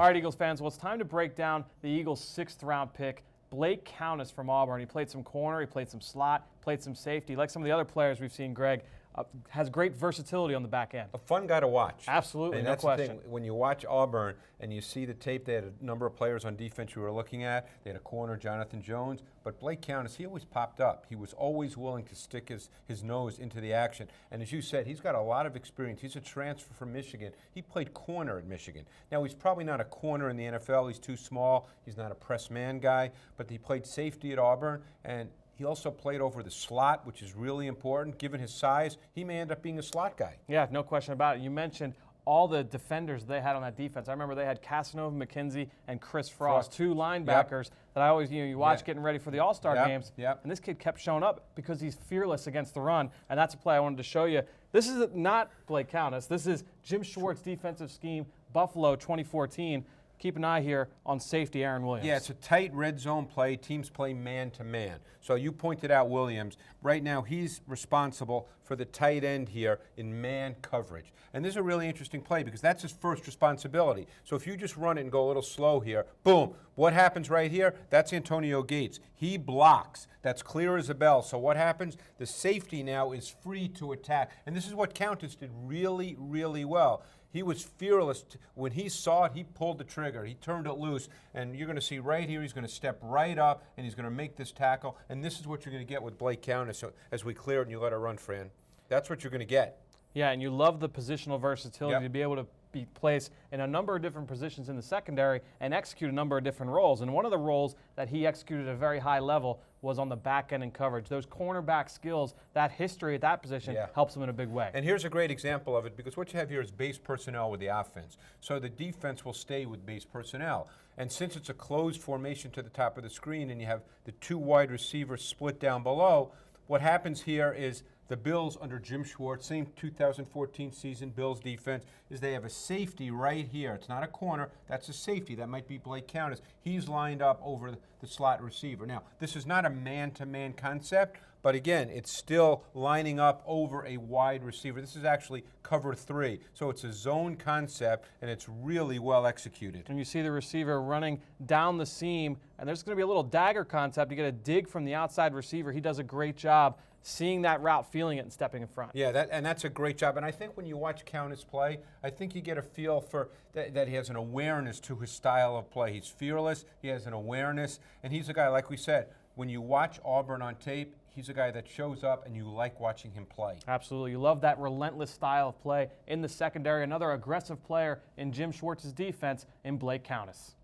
All right, Eagles fans, well, it's time to break down the Eagles' 6th-round pick, Blake Countess from Auburn. He played some corner, he played some slot, played some safety. Like some of the other players we've seen, Greg, has great versatility on the back end. A fun guy to watch. Absolutely, and no that's question. The thing. When you watch Auburn and you see the tape, they had a number of players on defense you were looking at. They had a corner, Jonathan Jones, but Blake Countess, he always popped up. He was always willing to stick his nose into the action. And as you said, he's got a lot of experience. He's a transfer from Michigan. He played corner at Michigan. Now, he's probably not a corner in the NFL. He's too small. He's not a press man guy, but he played safety at Auburn, and he also played over the slot, which is really important. Given his size, he may end up being a slot guy. Yeah, no question about it. You mentioned all the defenders they had on that defense. I remember they had Casanova McKenzie and Chris Frost, two linebackers that I always, you watch getting ready for the All-Star games. And this kid kept showing up because he's fearless against the run, and that's a play I wanted to show you. This is not Blake Countess. This is Jim Schwartz defensive scheme, Buffalo 2014. Keep an eye here on safety Aaron Williams. Yeah, it's a tight red zone play. Teams play man-to-man. So you pointed out Williams. Right now, he's responsible for the tight end here in man coverage. And this is a really interesting play because that's his first responsibility. So if you just run it and go a little slow here, boom, what happens right here? That's Antonio Gates. He blocks. That's clear as a bell. So what happens? The safety now is free to attack. And this is what Countess did really, really well. He was fearless. When he saw it, he pulled the trigger. He turned it loose. And you're going to see right here, he's going to step right up, and he's going to make this tackle. And this is what you're going to get with Blake Countess. So as we clear it and you let her run, Fran, that's what you're going to get. Yeah, and you love the positional versatility to be able to be placed in a number of different positions in the secondary and execute a number of different roles. And one of the roles that he executed at a very high level was on the back end and coverage. Those cornerback skills, that history at that position helps him in a big way. And here's a great example of it because what you have here is base personnel with the offense. So the defense will stay with base personnel. And since it's a closed formation to the top of the screen and you have the two wide receivers split down below, what happens here is the Bills under Jim Schwartz, same 2014 season, Bills defense, is they have a safety right here. It's not a corner. That's a safety. That might be Blake Countess. He's lined up over the slot receiver. Now, this is not a man-to-man concept, but again, it's still lining up over a wide receiver. This is actually cover 3. So it's a zone concept, and it's really well executed. And you see the receiver running down the seam, and there's going to be a little dagger concept. You get a dig from the outside receiver. He does a great job seeing that route, feeling it, and stepping in front. Yeah, that's a great job. And I think when you watch Countess play, I think you get a feel for that he has an awareness to his style of play. He's fearless. He has an awareness. And he's a guy, like we said, when you watch Auburn on tape, he's a guy that shows up and you like watching him play. Absolutely. You love that relentless style of play in the secondary. Another aggressive player in Jim Schwartz's defense in Blake Countess.